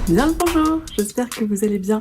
Bien le bonjour, j'espère que vous allez bien.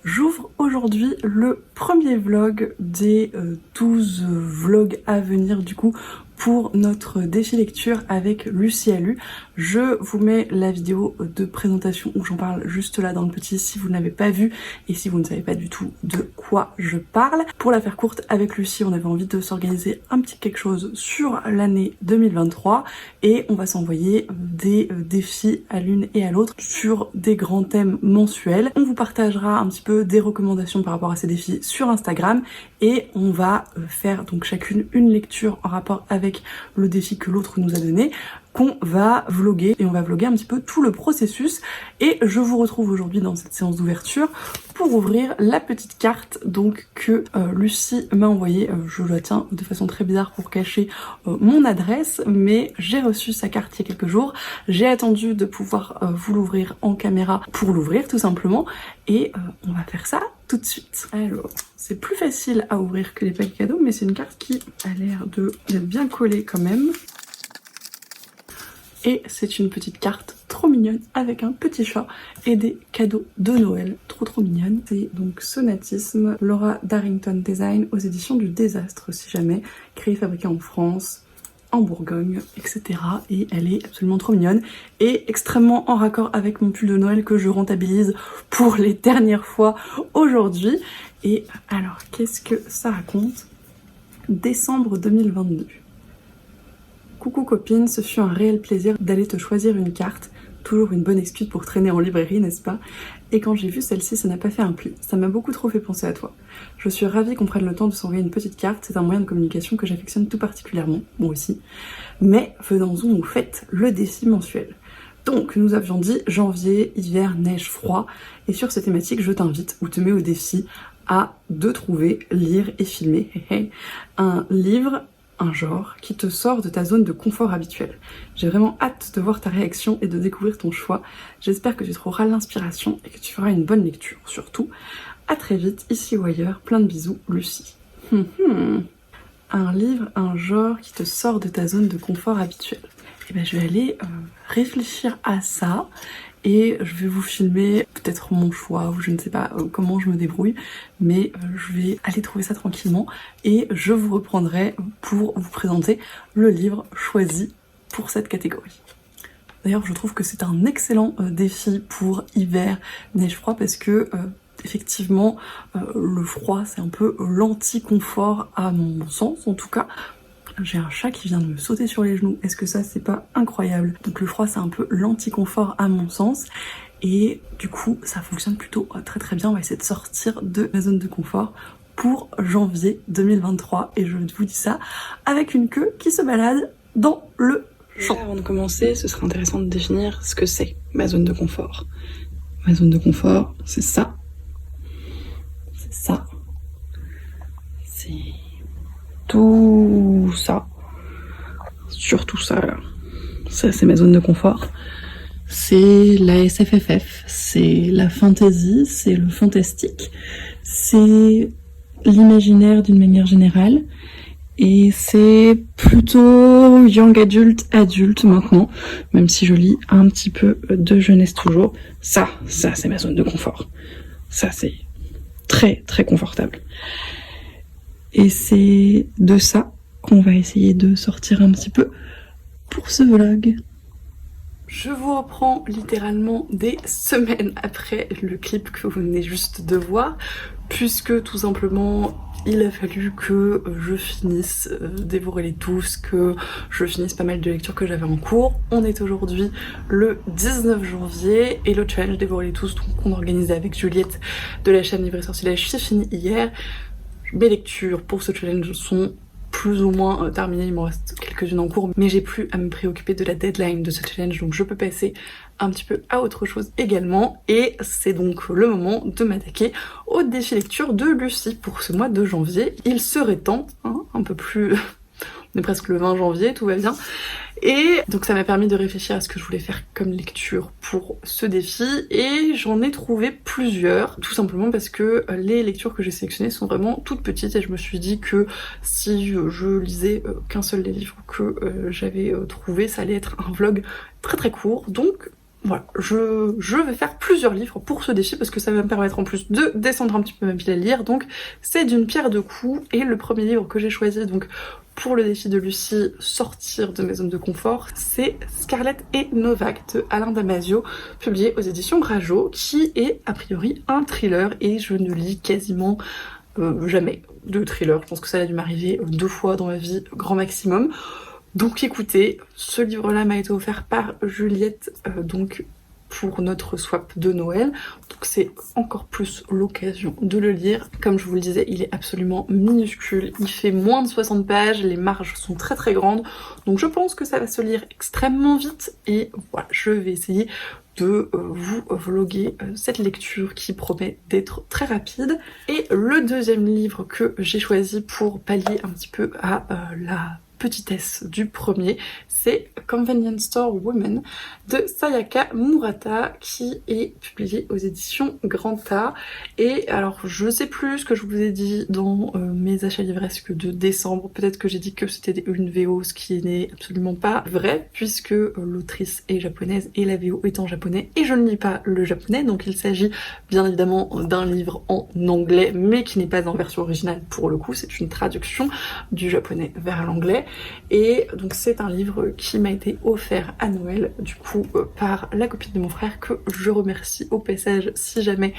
J'ouvre aujourd'hui le premier vlog des 12 vlogs à venir du coup pour notre défi lecture avec Lucie a lu. Je vous mets la vidéo de présentation où j'en parle juste là dans le petit si vous ne l'avez pas vu et si vous ne savez pas du tout de quoi je parle. Pour la faire courte, avec Lucie on avait envie de s'organiser un petit quelque chose sur l'année 2023 et on va s'envoyer des défis à l'une et à l'autre sur des grands thèmes mensuels. On vous partagera un petit peu des recommandations par rapport à ces défis sur Instagram et on va faire donc chacune une lecture en rapport avec le défi que l'autre nous a donné, qu'on va vlogger et on va vlogger un petit peu tout le processus. Et je vous retrouve aujourd'hui dans cette séance d'ouverture pour ouvrir la petite carte donc que Lucie m'a envoyée. Je la tiens de façon très bizarre pour cacher mon adresse, mais j'ai reçu sa carte il y a quelques jours. J'ai attendu de pouvoir vous l'ouvrir en caméra pour l'ouvrir tout simplement et on va faire ça tout de suite. Alors, c'est plus facile à ouvrir que les paquets cadeaux, mais c'est une carte qui a l'air d'être bien collée quand même. Et c'est une petite carte trop mignonne avec un petit chat et des cadeaux de Noël. Trop mignonne. C'est donc Sonatisme, Laura Darrington Design aux éditions du Désastre si jamais. Créée et fabriquée en France, en Bourgogne, etc. Et elle est absolument trop mignonne et extrêmement en raccord avec mon pull de Noël que je rentabilise pour les dernières fois aujourd'hui. Et alors, qu'est-ce que ça raconte? Décembre 2022. Coucou copine, ce fut un réel plaisir d'aller te choisir une carte. Toujours une bonne excuse pour traîner en librairie, n'est-ce pas? Et quand j'ai vu celle-ci, ça n'a pas fait un pli. Ça m'a beaucoup trop fait penser à toi. Je suis ravie qu'on prenne le temps de s'envoyer une petite carte. C'est un moyen de communication que j'affectionne tout particulièrement, moi aussi. Mais venons-en au fait, le défi mensuel. Donc, nous avions dit janvier, hiver, neige, froid. Et sur cette thématique, je t'invite ou te mets au défi de trouver, lire et filmer un livre, un genre qui te sort de ta zone de confort habituelle. J'ai vraiment hâte de voir ta réaction et de découvrir ton choix. J'espère que tu trouveras l'inspiration et que tu feras une bonne lecture. Surtout, à très vite, ici ou ailleurs. Plein de bisous, Lucie. Un livre, un genre qui te sort de ta zone de confort habituelle. Et ben, je vais aller réfléchir à ça. Et je vais vous filmer peut-être mon choix ou je ne sais pas comment je me débrouille, mais je vais aller trouver ça tranquillement et je vous reprendrai pour vous présenter le livre choisi pour cette catégorie. D'ailleurs, je trouve que c'est un excellent défi pour hiver, neige, froid parce que effectivement le froid c'est un peu l'anti-confort à mon sens en tout cas. J'ai un chat qui vient de me sauter sur les genoux. Est-ce que ça, c'est pas incroyable? Donc le froid, c'est un peu l'anti-confort à mon sens. Et du coup, ça fonctionne plutôt très bien. On va essayer de sortir de ma zone de confort pour janvier 2023. Et je vous dis ça avec une queue qui se balade dans le champ. Avant de commencer, ce serait intéressant de définir ce que c'est ma zone de confort. Ma zone de confort, c'est ça. C'est ça. C'est tout ça, surtout ça là. Ça c'est ma zone de confort. C'est la SFFF, c'est la fantasy, c'est le fantastique, c'est l'imaginaire d'une manière générale et c'est plutôt young adulte maintenant, même si je lis un petit peu de jeunesse toujours. Ça c'est ma zone de confort. Ça c'est très confortable. Et c'est de ça qu'on va essayer de sortir un petit peu pour ce vlog. Je vous reprends littéralement des semaines après le clip que vous venez juste de voir, puisque tout simplement il a fallu que je finisse Dévorez-les tous, que je finisse pas mal de lectures que j'avais en cours. On est aujourd'hui le 19 janvier et le challenge Dévorez-les tous qu'on organisait avec Juliette de la chaîne Livre et Sortilège c'est fini hier. Mes lectures pour ce challenge sont plus ou moins terminées, il m'en reste quelques-unes en cours, mais j'ai plus à me préoccuper de la deadline de ce challenge, donc je peux passer un petit peu à autre chose également, et c'est donc le moment de m'attaquer au défi lecture de Lucie pour ce mois de janvier. Il serait temps, hein, un peu plus... On est presque le 20 janvier, tout va bien. Et donc ça m'a permis de réfléchir à ce que je voulais faire comme lecture pour ce défi et j'en ai trouvé plusieurs, tout simplement parce que les lectures que j'ai sélectionnées sont vraiment toutes petites et je me suis dit que si je lisais qu'un seul des livres que j'avais trouvé, ça allait être un vlog très court. Donc voilà, je vais faire plusieurs livres pour ce défi parce que ça va me permettre en plus de descendre un petit peu ma pile à lire. Donc c'est d'une pierre deux coups. Et le premier livre que j'ai choisi donc pour le défi de Lucie, sortir de mes zones de confort, c'est Scarlett et Novak de Alain Damasio, publié aux éditions Rajo, qui est a priori un thriller et je ne lis quasiment jamais de thriller. Je pense que ça a dû m'arriver 2 fois dans ma vie, grand maximum. Donc écoutez, ce livre-là m'a été offert par Juliette, donc pour notre swap de Noël. Donc c'est encore plus l'occasion de le lire. Comme je vous le disais, il est absolument minuscule. Il fait moins de 60 pages, les marges sont très très grandes. Donc je pense que ça va se lire extrêmement vite. Et voilà, je vais essayer de vous vloguer cette lecture qui promet d'être très rapide. Et le deuxième livre que j'ai choisi pour pallier un petit peu à la petitesse du premier, c'est Convenience Store Women de Sayaka Murata qui est publié aux éditions Granta. Et alors je sais plus ce que je vous ai dit dans mes achats livresques de décembre, peut-être que j'ai dit que c'était une VO, ce qui n'est absolument pas vrai puisque l'autrice est japonaise et la VO est en japonais et je ne lis pas le japonais, donc il s'agit bien évidemment d'un livre en anglais mais qui n'est pas en version originale pour le coup, c'est une traduction du japonais vers l'anglais. Et donc c'est un livre qui m'a été offert à Noël du coup par la copine de mon frère que je remercie au passage si jamais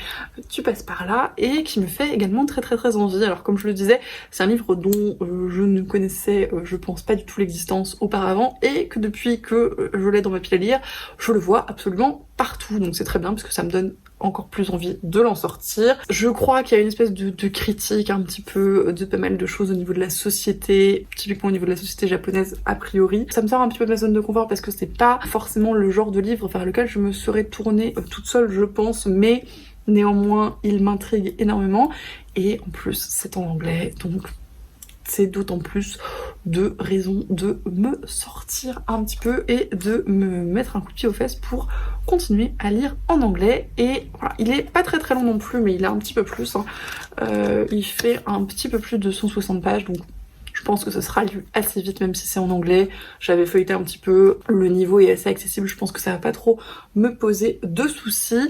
tu passes par là, et qui me fait également très très très envie. Alors comme je le disais, c'est un livre dont je ne connaissais je pense pas du tout l'existence auparavant et que depuis que je l'ai dans ma pile à lire, je le vois absolument partout, donc c'est très bien parce que ça me donne encore plus envie de l'en sortir. Je crois qu'il y a une espèce de critique un petit peu de pas mal de choses au niveau de la société, typiquement au niveau de la société japonaise a priori. Ça me sort un petit peu de ma zone de confort parce que c'est pas forcément le genre de livre vers lequel je me serais tournée toute seule je pense, mais néanmoins il m'intrigue énormément et en plus c'est en anglais donc c'est d'autant plus de raison de me sortir un petit peu et de me mettre un coup de pied aux fesses pour continuer à lire en anglais. Et voilà, il est pas très très long non plus, mais il est un petit peu plus, hein. Il fait un petit peu plus de 160 pages, donc je pense que ce sera lu assez vite même si c'est en anglais. J'avais feuilleté un petit peu, le niveau est assez accessible, je pense que ça va pas trop me poser de soucis.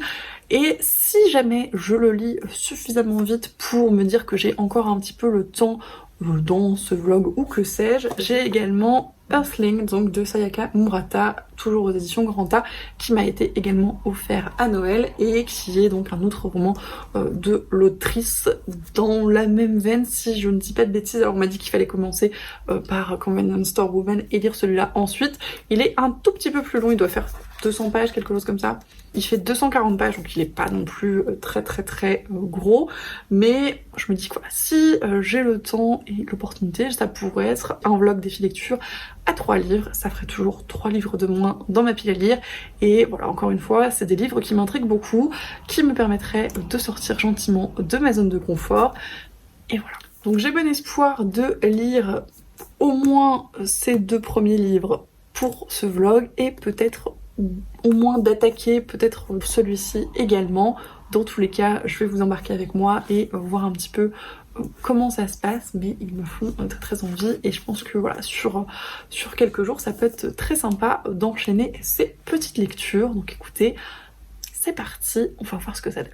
Et si jamais je le lis suffisamment vite pour me dire que j'ai encore un petit peu le temps dans ce vlog ou que sais-je, j'ai également Earthling donc de Sayaka Murata, toujours aux éditions Granta, qui m'a été également offert à Noël et qui est donc un autre roman de l'autrice dans la même veine si je ne dis pas de bêtises. Alors on m'a dit qu'il fallait commencer par Convenience Store Woman et lire celui-là ensuite. Il est un tout petit peu plus long, il doit faire 200 pages, quelque chose comme ça. Il fait 240 pages, donc il est pas non plus très gros, mais je me dis quoi, si j'ai le temps et l'opportunité, ça pourrait être un vlog défi lecture à 3 livres, ça ferait toujours 3 livres de moins dans ma pile à lire, et voilà, encore une fois, c'est des livres qui m'intriguent beaucoup, qui me permettraient de sortir gentiment de ma zone de confort, et voilà. Donc j'ai bon espoir de lire au moins ces 2 premiers livres pour ce vlog, et peut-être au moins d'attaquer peut-être celui-ci également. Dans tous les cas, je vais vous embarquer avec moi et voir un petit peu comment ça se passe, mais ils me font très envie et je pense que voilà, sur quelques jours, ça peut être très sympa d'enchaîner ces petites lectures. Donc écoutez, c'est parti, on va voir ce que ça donne.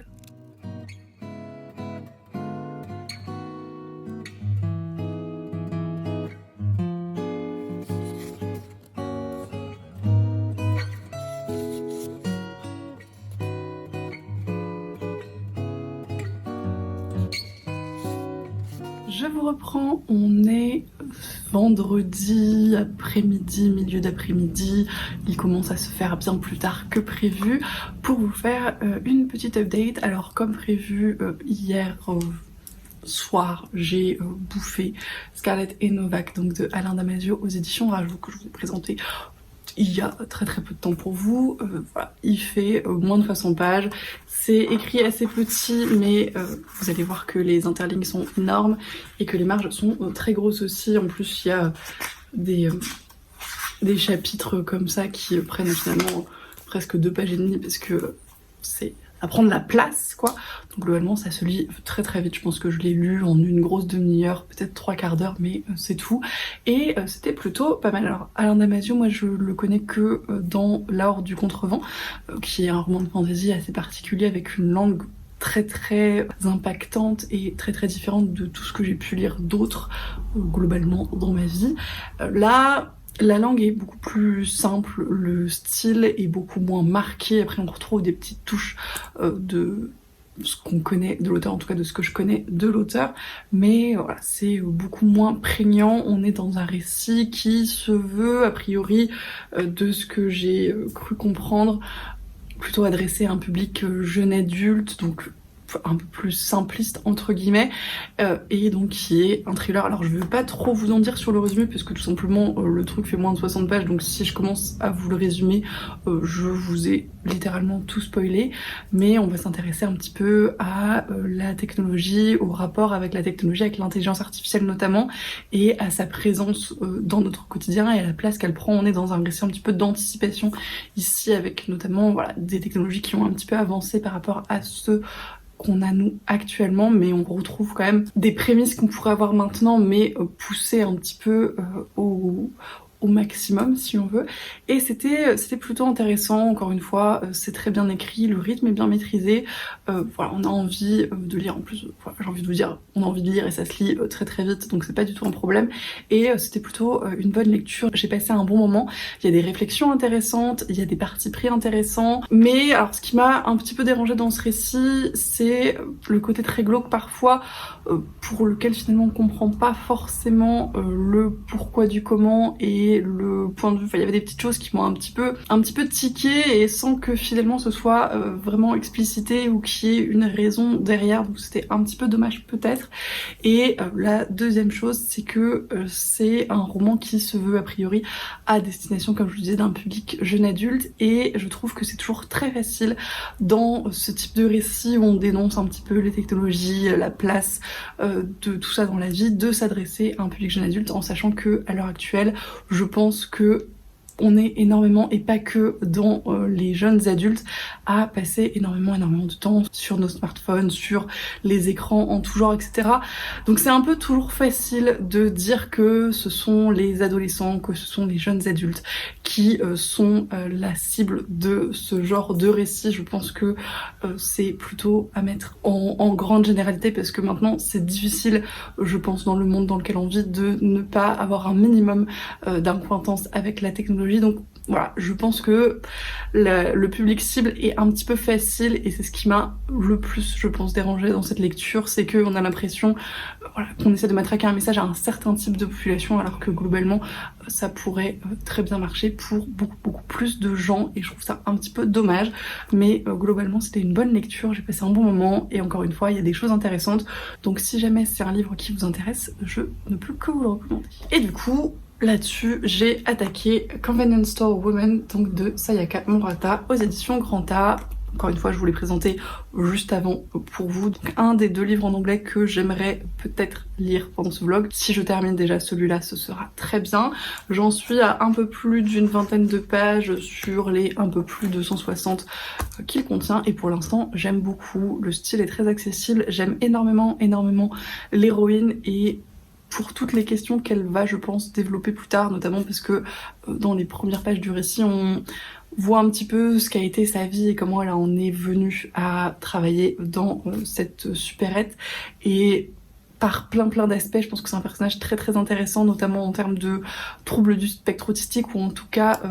Je vous reprends, on est vendredi après-midi, milieu d'après-midi, il commence à se faire bien plus tard que prévu pour vous faire une petite update. Alors comme prévu hier soir, j'ai bouffé Scarlett et Novak donc de Alain Damasio aux éditions Rajo que je vous ai présenté il y a très peu de temps pour vous. Voilà, il fait moins de 60 pages, c'est écrit assez petit mais vous allez voir que les interlignes sont énormes et que les marges sont très grosses aussi. En plus il y a des chapitres comme ça qui prennent finalement presque 2 pages et demie parce que c'est à prendre la place quoi. Donc globalement ça se lit très très vite, je pense que je l'ai lu en une grosse demi-heure, peut-être 3/4 d'heure, mais c'est tout. Et c'était plutôt pas mal. Alors Alain Damasio, moi je le connais que dans L'Or du Contrevent, qui est un roman de fantasy assez particulier avec une langue très très impactante et très très différente de tout ce que j'ai pu lire d'autres globalement dans ma vie. Là, la langue est beaucoup plus simple, le style est beaucoup moins marqué, après on retrouve des petites touches de ce qu'on connaît de l'auteur, en tout cas de ce que je connais de l'auteur, mais voilà, c'est beaucoup moins prégnant. On est dans un récit qui se veut, a priori, de ce que j'ai cru comprendre, plutôt adressé à un public jeune adulte, donc un peu plus simpliste entre guillemets, et donc qui est un thriller. Alors je veux pas trop vous en dire sur le résumé parce que tout simplement le truc fait moins de 60 pages, donc si je commence à vous le résumer, je vous ai littéralement tout spoilé, mais on va s'intéresser un petit peu à la technologie, au rapport avec la technologie, avec l'intelligence artificielle notamment, et à sa présence dans notre quotidien et à la place qu'elle prend. On est dans un récit un petit peu d'anticipation ici, avec notamment voilà, des technologies qui ont un petit peu avancé par rapport à ce qu'on a nous actuellement, mais on retrouve quand même des prémices qu'on pourrait avoir maintenant, mais poussées un petit peu au maximum si on veut. Et c'était plutôt intéressant, encore une fois, c'est très bien écrit, le rythme est bien maîtrisé, voilà, on a envie de lire, en plus, voilà, j'ai envie de vous dire, on a envie de lire et ça se lit très très vite, donc c'est pas du tout un problème, et c'était plutôt une bonne lecture, j'ai passé un bon moment, il y a des réflexions intéressantes, il y a des partis pris intéressants, mais alors ce qui m'a un petit peu dérangé dans ce récit, c'est le côté très glauque parfois, pour lequel finalement on comprend pas forcément le pourquoi du comment et le point de vue. Enfin, il y avait des petites choses qui m'ont un petit peu tiqué, et sans que finalement ce soit vraiment explicité ou qu'il y ait une raison derrière, donc c'était un petit peu dommage peut-être. Et la deuxième chose, c'est que c'est un roman qui se veut a priori à destination, comme je vous disais, d'un public jeune adulte, et je trouve que c'est toujours très facile dans ce type de récit où on dénonce un petit peu les technologies, la place de tout ça dans la vie, de s'adresser à un public jeune adulte, en sachant que à l'heure actuelle, je pense que on est énormément, et pas que dans les jeunes adultes, à passer énormément de temps sur nos smartphones, sur les écrans en tout genre, etc. Donc c'est un peu toujours facile de dire que ce sont les adolescents, que ce sont les jeunes adultes qui sont la cible de ce genre de récit. Je pense que c'est plutôt à mettre en grande généralité, parce que maintenant c'est difficile, je pense, dans le monde dans lequel on vit, de ne pas avoir un minimum d'acquaintance avec la technologie. Donc voilà, je pense que le public cible est un petit peu facile, et c'est ce qui m'a le plus, je pense, dérangé dans cette lecture, c'est qu'on a l'impression voilà, qu'on essaie de matraquer un message à un certain type de population, alors que globalement ça pourrait très bien marcher pour beaucoup plus de gens, et je trouve ça un petit peu dommage. Mais globalement c'était une bonne lecture, j'ai passé un bon moment, et encore une fois il y a des choses intéressantes, donc si jamais c'est un livre qui vous intéresse, je ne peux que vous le recommander. Et du coup, là-dessus, j'ai attaqué Convenience Store Woman, donc de Sayaka Murata, aux éditions Grand A. Encore une fois, je vous l'ai présenté juste avant pour vous. Donc, un des 2 livres en anglais que j'aimerais peut-être lire pendant ce vlog. Si je termine déjà celui-là, ce sera très bien. J'en suis à un peu plus d'une vingtaine de pages sur les un peu plus de 160 qu'il contient. Et pour l'instant, j'aime beaucoup. Le style est très accessible. J'aime énormément l'héroïne, et pour toutes les questions qu'elle va, je pense, développer plus tard, notamment parce que dans les premières pages du récit, on voit un petit peu ce qu'a été sa vie et comment elle en est venue à travailler dans cette supérette. Et par plein d'aspects, je pense que c'est un personnage très intéressant, notamment en termes de troubles du spectre autistique, ou en tout cas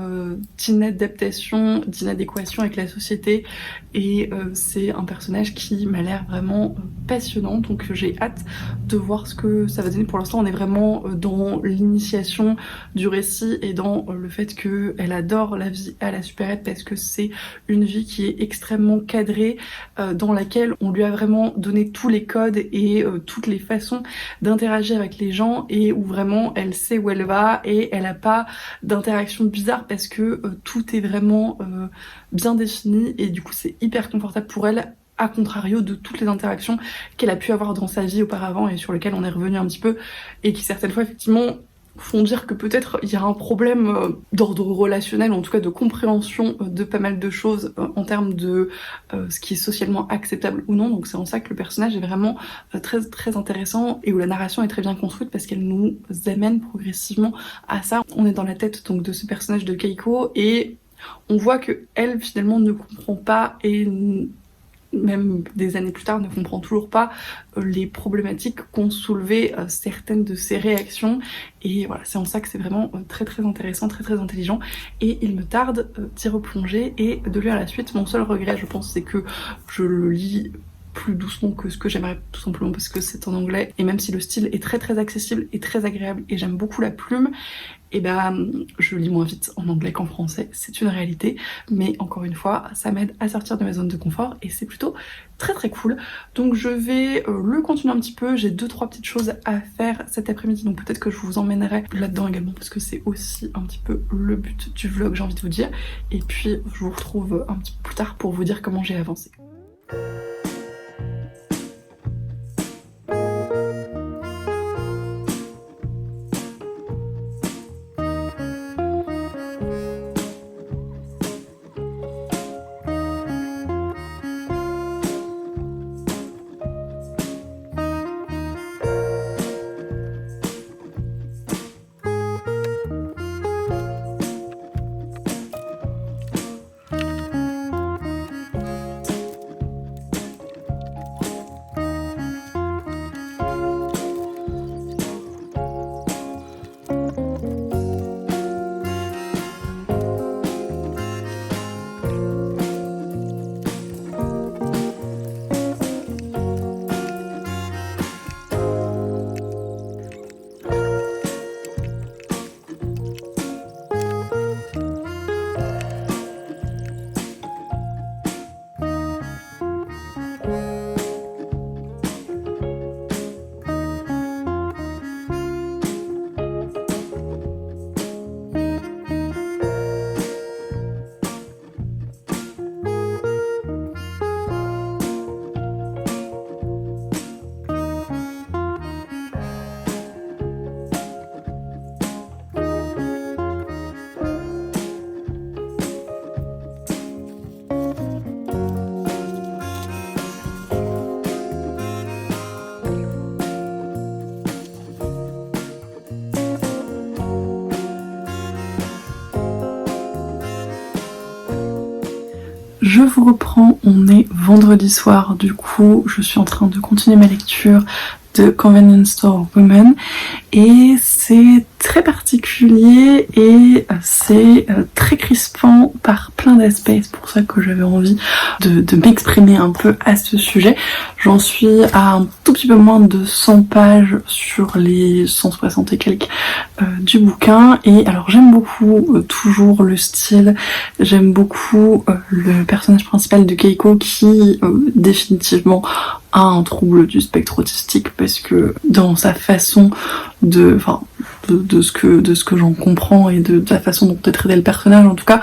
d'inadaptation, d'inadéquation avec la société, et c'est un personnage qui m'a l'air vraiment passionnant, donc j'ai hâte de voir ce que ça va donner. Pour l'instant on est vraiment dans l'initiation du récit et dans le fait qu'elle adore la vie à la supérette, parce que c'est une vie qui est extrêmement cadrée, dans laquelle on lui a vraiment donné tous les codes et toutes les façons d'interagir avec les gens, et où vraiment elle sait où elle va et elle a pas d'interaction bizarre, parce que tout est vraiment bien défini, et du coup c'est hyper confortable pour elle, à contrario de toutes les interactions qu'elle a pu avoir dans sa vie auparavant et sur lesquelles on est revenu un petit peu, et qui certaines fois effectivement font dire que peut-être il y a un problème d'ordre relationnel, ou en tout cas de compréhension de pas mal de choses en termes de ce qui est socialement acceptable ou non. Donc c'est en ça que le personnage est vraiment très très intéressant, et où la narration est très bien construite parce qu'elle nous amène progressivement à ça. On est dans la tête donc de ce personnage de Keiko, et on voit que elle finalement ne comprend pas, et même des années plus tard ne comprend toujours pas les problématiques qu'ont soulevé certaines de ses réactions. Et voilà, c'est en ça que c'est vraiment très très intéressant, très très intelligent, et il me tarde d'y replonger et de lire la suite. Mon seul regret, je pense, c'est que je le lis plus doucement que ce que j'aimerais, tout simplement parce que c'est en anglais, et même si le style est très très accessible et très agréable et j'aime beaucoup la plume, et je lis moins vite en anglais qu'en français, c'est une réalité. Mais encore une fois, ça m'aide à sortir de ma zone de confort et c'est plutôt très très cool. Donc je vais le continuer un petit peu, j'ai 2-3 petites choses à faire cet après-midi, donc peut-être que je vous emmènerai là-dedans également, parce que c'est aussi un petit peu le but du vlog, j'ai envie de vous dire. Et puis je vous retrouve un petit peu plus tard pour vous dire comment j'ai avancé. Je vous reprends, on est vendredi soir, du coup je suis en train de continuer ma lecture de Convenience Store Women, et c'est très particulier et c'est très crispant par plein d'aspects. C'est pour ça que j'avais envie de m'exprimer un peu à ce sujet. J'en suis à un tout petit peu moins de 100 pages sur les 160 et quelques du bouquin, et alors j'aime beaucoup toujours le style, j'aime beaucoup le personnage principal de Keiko qui définitivement a un trouble du spectre autistique, parce que dans sa façon de ce que j'en comprends et de la façon dont est traité le personnage, en tout cas,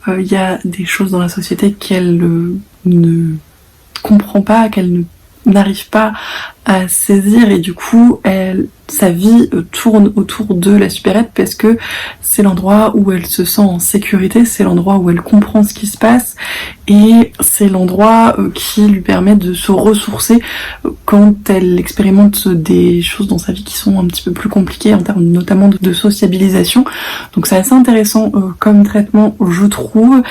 il y a des choses dans la société qu'elle ne comprend pas, qu'elle n'arrive pas à saisir, et du coup sa vie tourne autour de la supérette, parce que c'est l'endroit où elle se sent en sécurité, c'est l'endroit où elle comprend ce qui se passe, et c'est l'endroit qui lui permet de se ressourcer quand elle expérimente des choses dans sa vie qui sont un petit peu plus compliquées en termes notamment de sociabilisation. Donc c'est assez intéressant comme traitement, je trouve,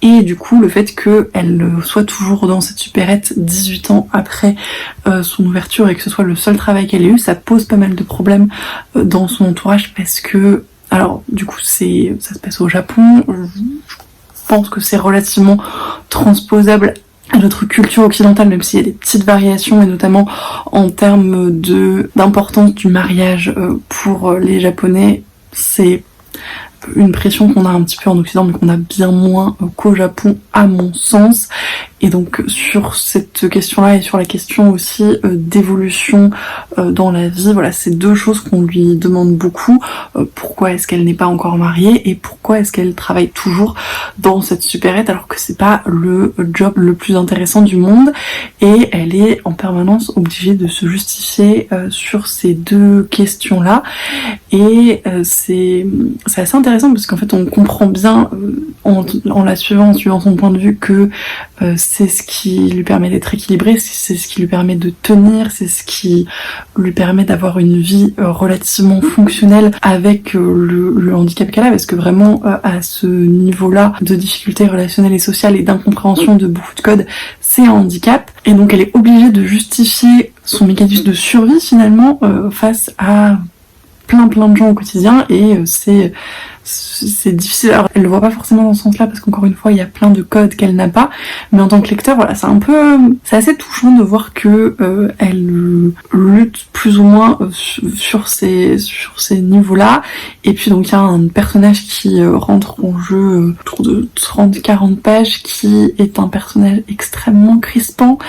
et du coup le fait qu'elle soit toujours dans cette supérette 18 ans après son ouverture, et que ce soit le seul travail qu'elle ait eu, ça pose pas mal de problèmes dans son entourage, parce que, alors du coup ça se passe au Japon, je pense que c'est relativement transposable à notre culture occidentale, même s'il y a des petites variations, et notamment en termes d'importance du mariage pour les Japonais, c'est une pression qu'on a un petit peu en Occident, mais qu'on a bien moins qu'au Japon, à mon sens. Et donc sur cette question-là et sur la question aussi d'évolution dans la vie, voilà, c'est deux choses qu'on lui demande beaucoup. Pourquoi est-ce qu'elle n'est pas encore mariée et pourquoi est-ce qu'elle travaille toujours dans cette supérette alors que c'est pas le job le plus intéressant du monde, et elle est en permanence obligée de se justifier sur ces deux questions-là. Et c'est assez intéressant parce qu'en fait on comprend bien en la suivant, en suivant son point de vue, que c'est ce qui lui permet d'être équilibrée, c'est ce qui lui permet de tenir, c'est ce qui lui permet d'avoir une vie relativement fonctionnelle avec le handicap qu'elle a, parce que vraiment à ce niveau-là de difficultés relationnelles et sociales et d'incompréhension de beaucoup de codes, c'est un handicap, et donc elle est obligée de justifier son mécanisme de survie finalement face à plein de gens au quotidien, et c'est difficile. Alors, elle le voit pas forcément dans ce sens-là parce qu'encore une fois il y a plein de codes qu'elle n'a pas, mais en tant que lecteur, voilà, c'est assez touchant de voir que elle lutte plus ou moins sur ces niveaux-là. Et puis donc il y a un personnage qui rentre en jeu autour de 30-40 pages, qui est un personnage extrêmement crispant,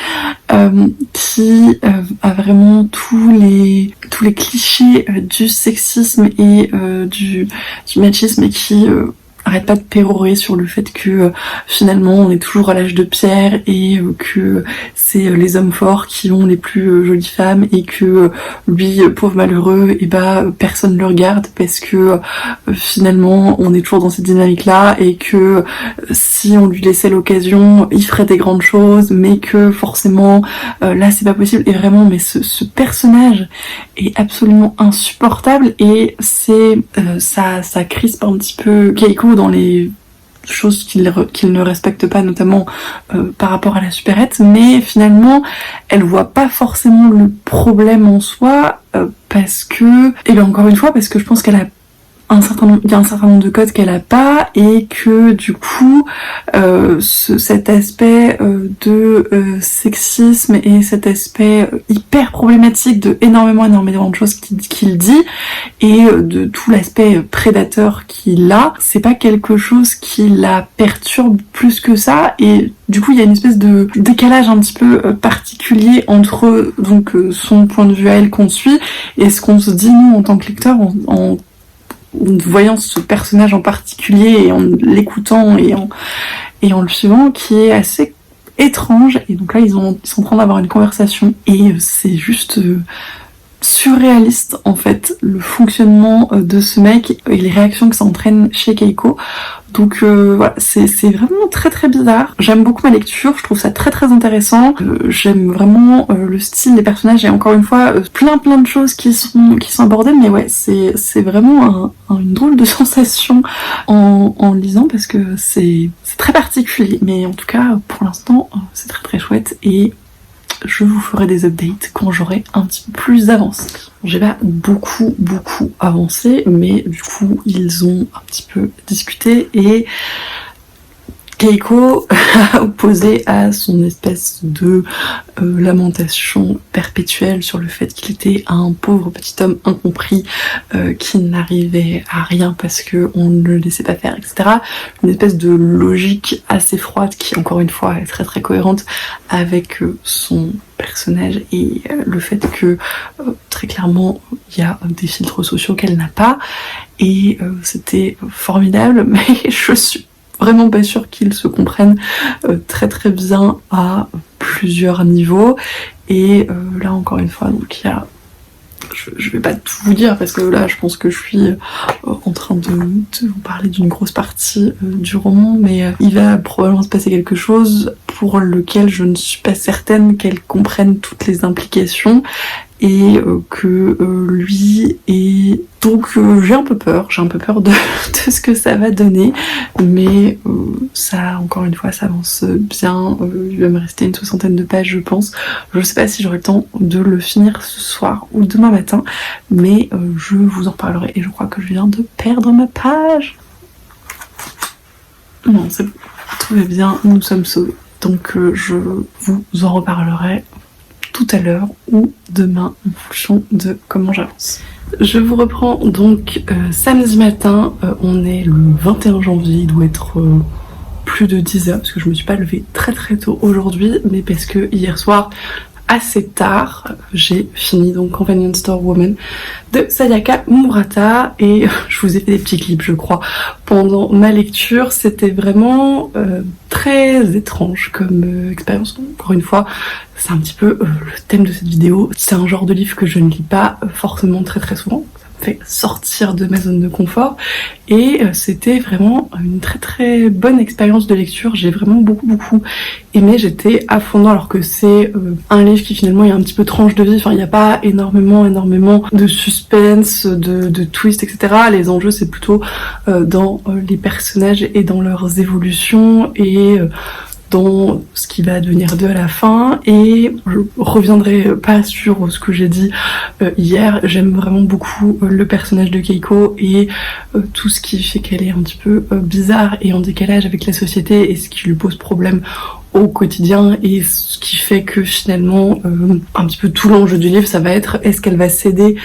qui a vraiment tous les clichés du sexisme et du machisme, et qui arrête pas de pérorer sur le fait que finalement on est toujours à l'âge de pierre, et que c'est les hommes forts qui ont les plus jolies femmes, et que lui, pauvre malheureux, et personne le regarde parce que finalement on est toujours dans cette dynamique là, et que si on lui laissait l'occasion il ferait des grandes choses, mais que forcément là c'est pas possible. Et vraiment, mais ce personnage est absolument insupportable, et c'est ça crispe un petit peu Keiko dans les choses qu'il ne respecte pas, notamment par rapport à la supérette, mais finalement elle voit pas forcément le problème en soi, parce que, et bien encore une fois, parce que je pense qu'elle a il y a un certain nombre de codes qu'elle a pas, et que du coup cet aspect de sexisme et cet aspect hyper problématique de énormément de choses qu'il dit, et de tout l'aspect prédateur qu'il a, c'est pas quelque chose qui la perturbe plus que ça. Et du coup il y a une espèce de décalage un petit peu particulier entre donc son point de vue à elle qu'on suit, et ce qu'on se dit nous en tant que lecteur en voyant ce personnage en particulier, et en l'écoutant et en le suivant, qui est assez étrange. Et donc là ils sont en train d'avoir une conversation, et c'est juste surréaliste en fait, le fonctionnement de ce mec et les réactions que ça entraîne chez Keiko. Donc voilà, c'est vraiment très bizarre. J'aime beaucoup ma lecture, je trouve ça très intéressant. J'aime vraiment le style des personnages, et encore une fois plein de choses qui sont abordées, mais ouais, c'est vraiment une drôle de sensation en lisant, parce que c'est très particulier. Mais en tout cas pour l'instant c'est très chouette, et je vous ferai des updates quand j'aurai un petit peu plus avancé. J'ai pas beaucoup avancé, mais du coup ils ont un petit peu discuté, et Keiko a opposé à son espèce de lamentation perpétuelle sur le fait qu'il était un pauvre petit homme incompris qui n'arrivait à rien parce que on ne le laissait pas faire, etc. Une espèce de logique assez froide qui, encore une fois, est très cohérente avec son personnage, et le fait que très clairement il y a des filtres sociaux qu'elle n'a pas, et c'était formidable, mais je suis vraiment pas sûre qu'ils se comprennent très bien à plusieurs niveaux. Et là encore une fois, donc il y a, je vais pas tout vous dire parce que là je pense que je suis en train de vous parler d'une grosse partie du roman, mais il va probablement se passer quelque chose pour lequel je ne suis pas certaine qu'elle comprenne toutes les implications, et que lui est... Donc j'ai un peu peur de ce que ça va donner, mais ça, encore une fois, ça avance bien. Il va me rester une 60aine de pages, je pense. Je sais pas si j'aurai le temps de le finir ce soir ou demain matin, mais je vous en parlerai, et je crois que je viens de perdre ma page. Non, c'est bon, tout va bien, nous sommes sauvés. Donc je vous en reparlerai tout à l'heure ou demain en fonction de comment j'avance. Je vous reprends donc samedi matin, on est le 21 janvier, il doit être plus de 10 heures parce que je me suis pas levée très tôt aujourd'hui, mais parce que hier soir assez tard j'ai fini donc Convenience Store Woman de Sayaka Murata et je vous ai fait des petits clips je crois pendant ma lecture. C'était vraiment très étrange comme expérience. Encore une fois c'est un petit peu le thème de cette vidéo, c'est un genre de livre que je ne lis pas forcément très souvent, fait sortir de ma zone de confort et c'était vraiment une très bonne expérience de lecture. J'ai vraiment beaucoup aimé, j'étais à fond dedans alors que c'est un livre qui finalement est un petit peu tranche de vie, enfin il n'y a pas énormément de suspense, de twist etc. Les enjeux c'est plutôt dans les personnages et dans leurs évolutions et dans ce qui va devenir d'eux à la fin. Et je reviendrai pas sur ce que j'ai dit hier, j'aime vraiment beaucoup le personnage de Keiko et tout ce qui fait qu'elle est un petit peu bizarre et en décalage avec la société et ce qui lui pose problème au quotidien et ce qui fait que finalement un petit peu tout l'enjeu du livre ça va être est-ce qu'elle va céder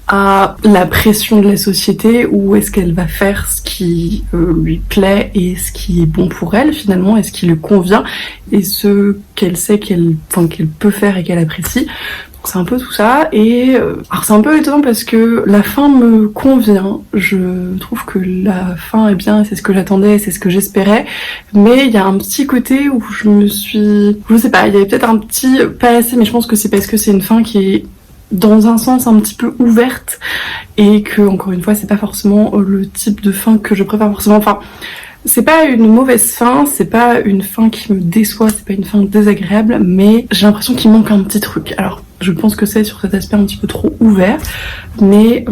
à la pression de la société ou est-ce qu'elle va faire ce qui lui plaît et ce qui est bon pour elle finalement et ce qui lui convient et ce qu'elle sait qu'elle peut faire et qu'elle apprécie. Donc c'est un peu tout ça et alors c'est un peu étonnant parce que la fin me convient, je trouve que la fin est bien, c'est ce que j'attendais, c'est ce que j'espérais, mais il y a un petit côté où je sais pas, il y avait peut-être un petit pas assez, mais je pense que c'est parce que c'est une fin qui est dans un sens un petit peu ouverte et que encore une fois c'est pas forcément le type de fin que je préfère forcément. Enfin c'est pas une mauvaise fin, c'est pas une fin qui me déçoit, c'est pas une fin désagréable, mais j'ai l'impression qu'il manque un petit truc. Alors je pense que c'est sur cet aspect un petit peu trop ouvert, mais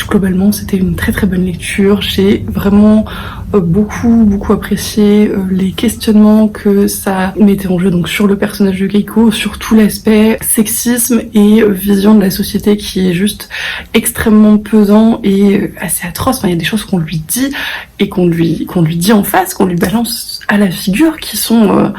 globalement c'était une très bonne lecture. J'ai vraiment beaucoup apprécié les questionnements que ça mettait en jeu donc sur le personnage de Keiko, sur tout l'aspect sexisme et vision de la société qui est juste extrêmement pesant et assez atroce. Enfin il y a des choses qu'on lui dit et qu'on lui dit en face, qu'on lui balance à la figure qui sont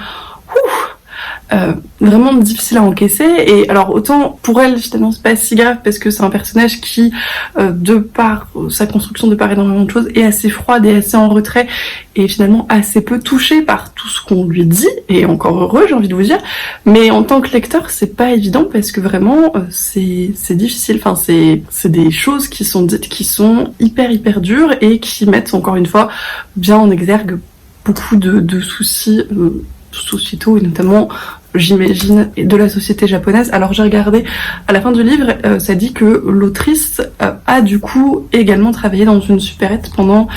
vraiment difficile à encaisser. Et alors autant pour elle finalement c'est pas si grave parce que c'est un personnage qui de par sa construction, de par énormément de choses est assez froide et assez en retrait et finalement assez peu touché par tout ce qu'on lui dit, et encore heureux j'ai envie de vous dire, mais en tant que lecteur c'est pas évident parce que vraiment c'est difficile, enfin c'est des choses qui sont dites qui sont hyper dures et qui mettent encore une fois bien en exergue beaucoup de soucis sociétaux et notamment j'imagine de la société japonaise. Alors j'ai regardé à la fin du livre, ça dit que l'autrice a du coup également travaillé dans une supérette pendant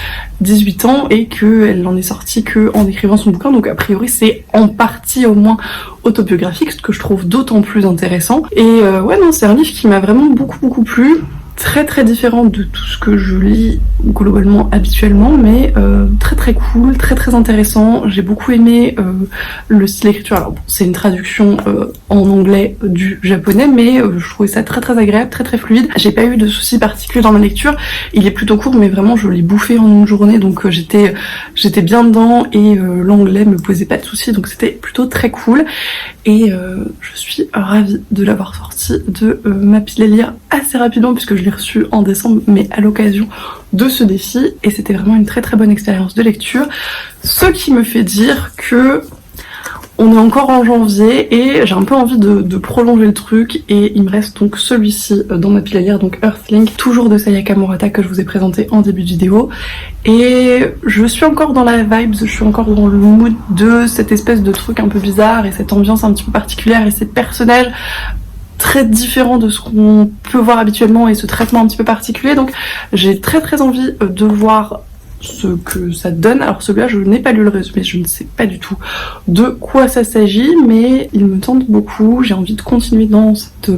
18 ans et qu'elle n'en est sortie que en écrivant son bouquin, donc a priori c'est en partie au moins autobiographique, ce que je trouve d'autant plus intéressant. Et ouais non c'est un livre qui m'a vraiment beaucoup plu. Très différent de tout ce que je lis globalement habituellement, mais très cool, très intéressant. J'ai beaucoup aimé le style d'écriture. Alors bon, c'est une traduction en anglais du japonais, mais je trouvais ça très agréable, très fluide. J'ai pas eu de soucis particuliers dans ma lecture. Il est plutôt court, mais vraiment je l'ai bouffé en une journée, donc j'étais bien dedans et l'anglais me posait pas de soucis, donc c'était plutôt très cool. Et je suis ravie de l'avoir sorti de ma pile à lire assez rapidement puisque je l'ai reçu en décembre, mais à l'occasion de ce défi, et c'était vraiment une très bonne expérience de lecture. Ce qui me fait dire que on est encore en janvier et j'ai un peu envie de prolonger le truc, et il me reste donc celui-ci dans ma pile à lire, donc Earthlink, toujours de Sayaka Murata, que je vous ai présenté en début de vidéo. Et je suis encore dans la vibe, je suis encore dans le mood de cette espèce de truc un peu bizarre et cette ambiance un petit peu particulière et ces personnages très différents de ce qu'on peut voir habituellement et ce traitement un petit peu particulier. Donc j'ai très envie de voir ce que ça donne. Alors celui-là je n'ai pas lu le résumé, je ne sais pas du tout de quoi ça s'agit, mais il me tente beaucoup. J'ai envie de continuer dans cette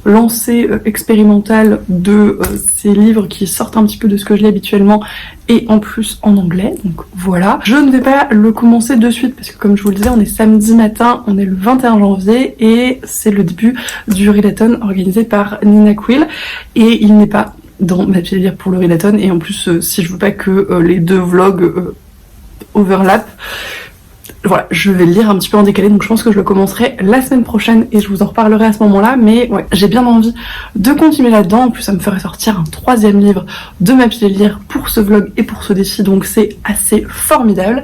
lancée expérimentale de ces livres qui sortent un petit peu de ce que je lis habituellement et en plus en anglais, donc voilà. Je ne vais pas le commencer de suite parce que comme je vous le disais, on est samedi matin, on est le 21 janvier et c'est le début du readathon organisé par Nina Quill, et il n'est pas dans ma pile à lire pour le readathon, et en plus si je veux pas que les deux vlogs overlap, voilà, je vais le lire un petit peu en décalé, donc je pense que je le commencerai la semaine prochaine et je vous en reparlerai à ce moment-là. Mais ouais, j'ai bien envie de continuer là-dedans. En plus, ça me ferait sortir un 3e livre de ma pile à lire pour ce vlog et pour ce défi, donc c'est assez formidable.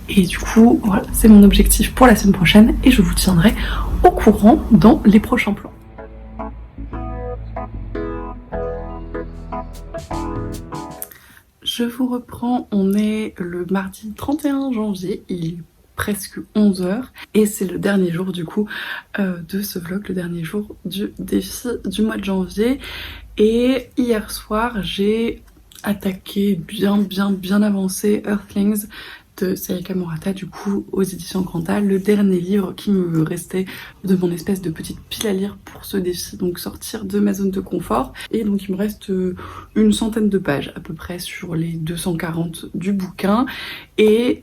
Et du coup, voilà, c'est mon objectif pour la semaine prochaine et je vous tiendrai au courant dans les prochains plans. Je vous reprends, on est le mardi 31 janvier, il est presque 11h et c'est le dernier jour du coup de ce vlog, le dernier jour du défi du mois de janvier. Et hier soir j'ai attaqué bien avancé Earthlings de Sayaka Murata, du coup aux éditions Granta, le dernier livre qui me restait de mon espèce de petite pile à lire pour ce défi, donc sortir de ma zone de confort. Et donc il me reste une centaine de pages à peu près sur les 240 du bouquin. Et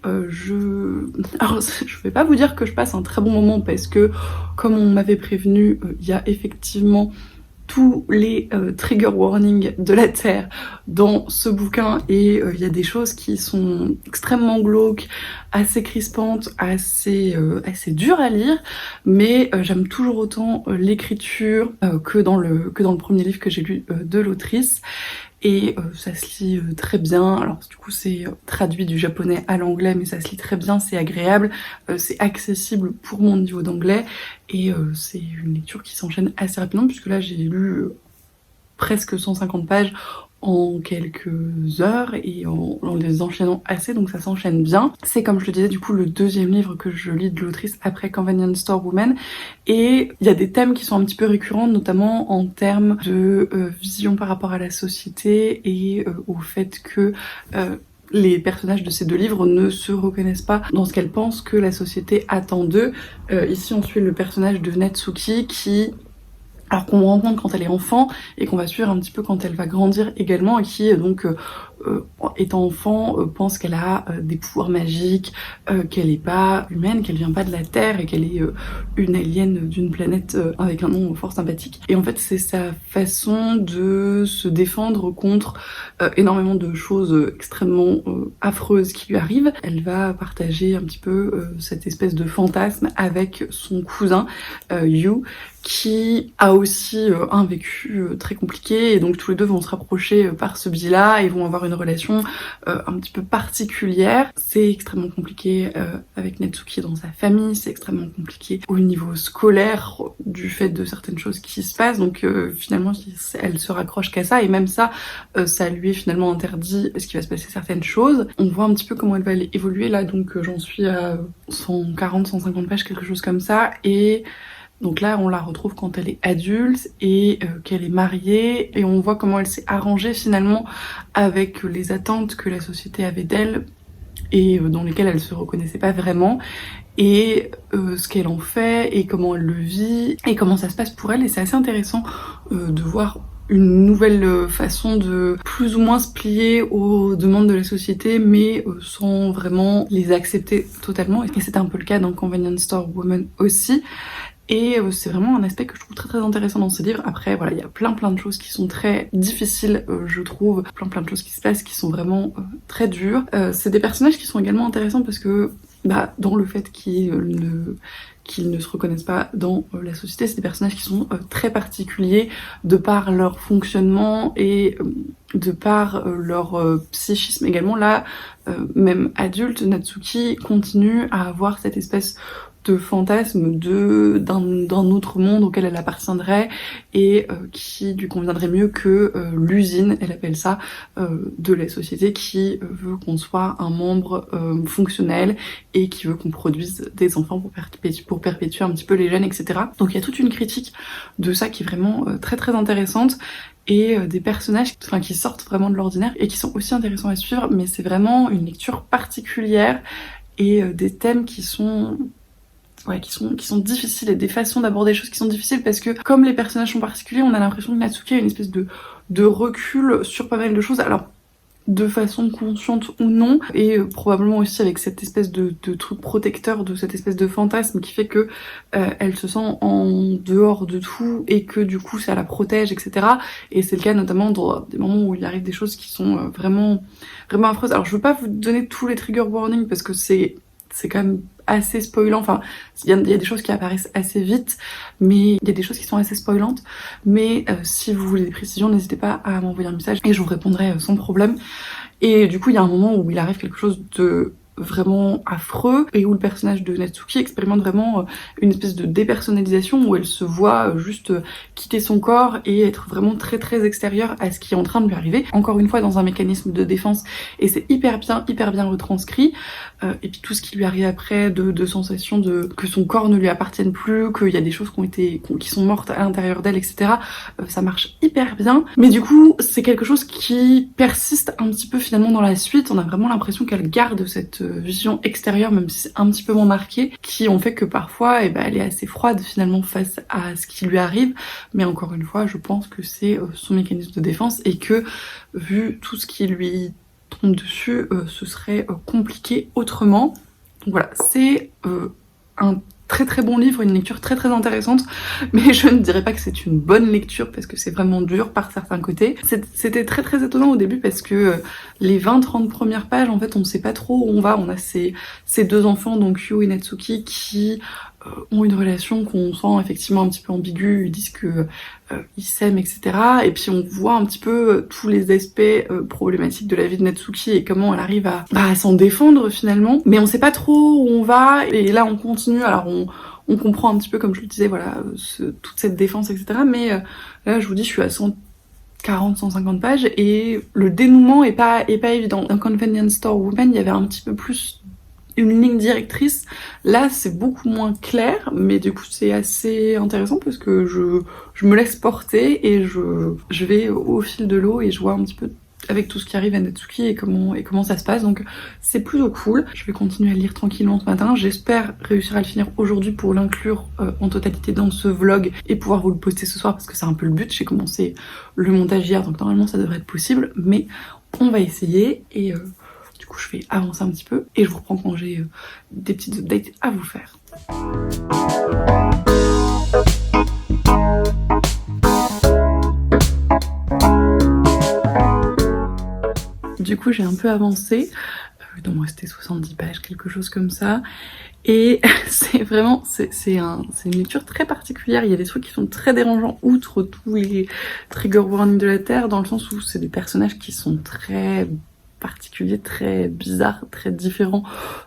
alors je vais pas vous dire que je passe un très bon moment parce que comme on m'avait prévenu, il y a effectivement tous les trigger warnings de la Terre dans ce bouquin et il y a des choses qui sont extrêmement glauques, assez crispantes, assez dures à lire, mais j'aime toujours autant l'écriture que dans le premier livre que j'ai lu de l'autrice. Et ça se lit très bien. Alors du coup c'est traduit du japonais à l'anglais, mais ça se lit très bien, c'est agréable, c'est accessible pour mon niveau d'anglais et c'est une lecture qui s'enchaîne assez rapidement puisque là j'ai lu presque 150 pages en quelques heures et en les enchaînant assez, donc ça s'enchaîne bien. C'est comme je le disais du coup le 2e livre que je lis de l'autrice après Convenience Store Woman et il y a des thèmes qui sont un petit peu récurrents, notamment en termes de vision par rapport à la société et au fait que les personnages de ces 2 livres ne se reconnaissent pas dans ce qu'elles pensent que la société attend d'eux. Ici on suit le personnage de Natsuki qui... alors qu'on rencontre quand elle est enfant et qu'on va suivre un petit peu quand elle va grandir également et qui donc étant enfant pense qu'elle a des pouvoirs magiques, qu'elle est pas humaine, qu'elle vient pas de la Terre et qu'elle est une alien d'une planète avec un nom fort sympathique. Et en fait c'est sa façon de se défendre contre énormément de choses extrêmement affreuses qui lui arrivent. Elle va partager un petit peu cette espèce de fantasme avec son cousin Yu, qui a aussi un vécu très compliqué et donc tous les deux vont se rapprocher par ce biais-là et vont avoir une relation un petit peu particulière. C'est extrêmement compliqué avec Natsuki dans sa famille, c'est extrêmement compliqué au niveau scolaire du fait de certaines choses qui se passent, donc finalement elle se raccroche qu'à ça et même ça, ça lui est finalement interdit parce qu'il va se passer certaines choses. On voit un petit peu comment elle va évoluer là, donc j'en suis à 140-150 pages, quelque chose comme ça, et donc là, on la retrouve quand elle est adulte et qu'elle est mariée et on voit comment elle s'est arrangée finalement avec les attentes que la société avait d'elle et dans lesquelles elle se reconnaissait pas vraiment et ce qu'elle en fait et comment elle le vit et comment ça se passe pour elle. Et c'est assez intéressant de voir une nouvelle façon de plus ou moins se plier aux demandes de la société mais sans vraiment les accepter totalement, et c'est un peu le cas dans Convenience Store Woman aussi. Et c'est vraiment un aspect que je trouve très intéressant dans ce livre. Après voilà, il y a plein de choses qui sont très difficiles, je trouve, plein de choses qui se passent qui sont vraiment très dures. C'est des personnages qui sont également intéressants parce que dans le fait qu'ils ne se reconnaissent pas dans la société, c'est des personnages qui sont très particuliers de par leur fonctionnement et de par leur psychisme également. Là, même adulte, Natsuki continue à avoir cette espèce de fantasme d'un autre monde auquel elle appartiendrait et qui lui conviendrait mieux que l'usine, elle appelle ça, de la société qui veut qu'on soit un membre fonctionnel et qui veut qu'on produise des enfants pour perpétuer un petit peu les gènes, etc. Donc il y a toute une critique de ça qui est vraiment très intéressante et des personnages qui sortent vraiment de l'ordinaire et qui sont aussi intéressants à suivre, mais c'est vraiment une lecture particulière et des thèmes qui sont difficiles et des façons d'aborder les choses qui sont difficiles parce que comme les personnages sont particuliers, on a l'impression que Natsuki a une espèce de recul sur pas mal de choses, alors de façon consciente ou non, et probablement aussi avec cette espèce de truc protecteur, de cette espèce de fantasme qui fait que elle se sent en dehors de tout et que du coup ça la protège, etc. Et c'est le cas notamment dans des moments où il arrive des choses qui sont vraiment affreuses. Alors je veux pas vous donner tous les trigger warnings parce que c'est quand même assez spoilant, enfin il y a des choses qui apparaissent assez vite, mais il y a des choses qui sont assez spoilantes, mais si vous voulez des précisions, n'hésitez pas à m'envoyer un message et je vous répondrai sans problème. Et du coup il y a un moment où il arrive quelque chose de vraiment affreux et où le personnage de Natsuki expérimente vraiment une espèce de dépersonnalisation où elle se voit juste quitter son corps et être vraiment très très extérieure à ce qui est en train de lui arriver, encore une fois dans un mécanisme de défense, et c'est hyper bien retranscrit. Et puis tout ce qui lui arrive après de sensations de que son corps ne lui appartienne plus, qu'il y a des choses qui sont mortes à l'intérieur d'elle, etc. Ça marche hyper bien, mais du coup c'est quelque chose qui persiste un petit peu finalement dans la suite. On a vraiment l'impression qu'elle garde cette vision extérieure, même si c'est un petit peu moins marqué, qui ont fait que parfois elle est assez froide finalement face à ce qui lui arrive, mais encore une fois je pense que c'est son mécanisme de défense et que vu tout ce qui lui tombe dessus, ce serait compliqué autrement. Donc voilà, c'est un très très bon livre, une lecture très très intéressante, mais je ne dirais pas que c'est une bonne lecture parce que c'est vraiment dur par certains côtés. C'était très très étonnant au début parce que les 20-30 premières pages, en fait on sait pas trop où on va. On a ces deux enfants, donc Yu et Natsuki, qui ont une relation qu'on sent effectivement un petit peu ambiguë. Ils disent que ils s'aiment, etc. Et puis on voit un petit peu tous les aspects problématiques de la vie de Natsuki et comment elle arrive à s'en défendre finalement. Mais on sait pas trop où on va, et là on continue. Alors on comprend un petit peu, comme je le disais, voilà, toute cette défense, etc. Mais là je vous dis, je suis à 140-150 pages et le dénouement est pas évident. Dans Convenience Store Woman, il y avait un petit peu plus une ligne directrice. Là c'est beaucoup moins clair, mais du coup c'est assez intéressant parce que je me laisse porter et je vais au fil de l'eau et je vois un petit peu avec tout ce qui arrive à Natsuki et comment ça se passe. Donc c'est plutôt cool. Je vais continuer à lire tranquillement ce matin. J'espère réussir à le finir aujourd'hui pour l'inclure en totalité dans ce vlog et pouvoir vous le poster ce soir parce que c'est un peu le but. J'ai commencé le montage hier, donc normalement ça devrait être possible, mais on va essayer. Et du coup, je vais avancer un petit peu et je vous reprends quand j'ai des petites updates à vous faire. Du coup, j'ai un peu avancé. Il doit me rester 70 pages, quelque chose comme ça. Et c'est vraiment, c'est une lecture très particulière. Il y a des trucs qui sont très dérangeants, outre tous les trigger warnings de la Terre, dans le sens où c'est des personnages qui sont très particuliers, très bizarres, très différents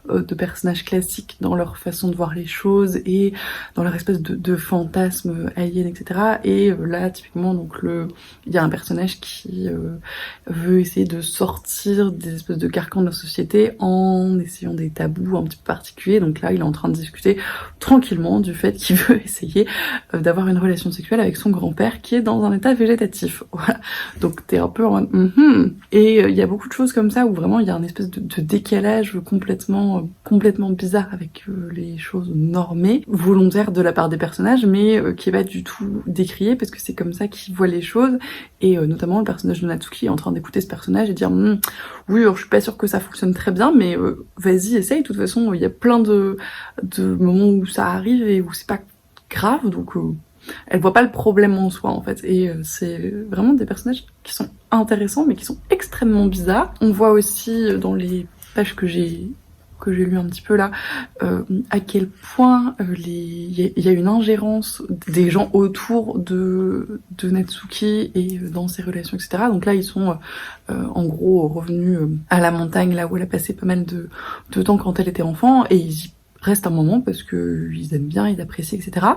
de personnages classiques dans leur façon de voir les choses et dans leur espèce de fantasme alien, etc. Et là, typiquement, donc il y a un personnage qui veut essayer de sortir des espèces de carcans de la société en essayant des tabous un petit peu particuliers. Donc là, il est en train de discuter tranquillement du fait qu'il veut essayer d'avoir une relation sexuelle avec son grand-père qui est dans un état végétatif. Voilà. Donc t'es un peu en mode Et il y a beaucoup de choses comme ça où vraiment il y a un espèce de décalage complètement bizarre avec les choses normées, volontaires de la part des personnages, mais qui est pas du tout décrié parce que c'est comme ça qu'ils voient les choses. Et notamment le personnage de Natsuki est en train d'écouter ce personnage et dire oui, alors, je suis pas sûre que ça fonctionne très bien, mais vas-y, essaye. De toute façon, il y a plein de moments où ça arrive et où c'est pas grave, donc elle voit pas le problème en soi en fait. Et c'est vraiment des personnages qui sont intéressants mais qui sont extrêmement bizarres. On voit aussi dans les pages que j'ai lu un petit peu là, à quel point il y a une ingérence des gens autour de Natsuki et dans ses relations, etc. Donc là ils sont en gros revenus à la montagne, là où elle a passé pas mal de temps quand elle était enfant, et ils y restent un moment parce que ils aiment bien, ils apprécient, etc.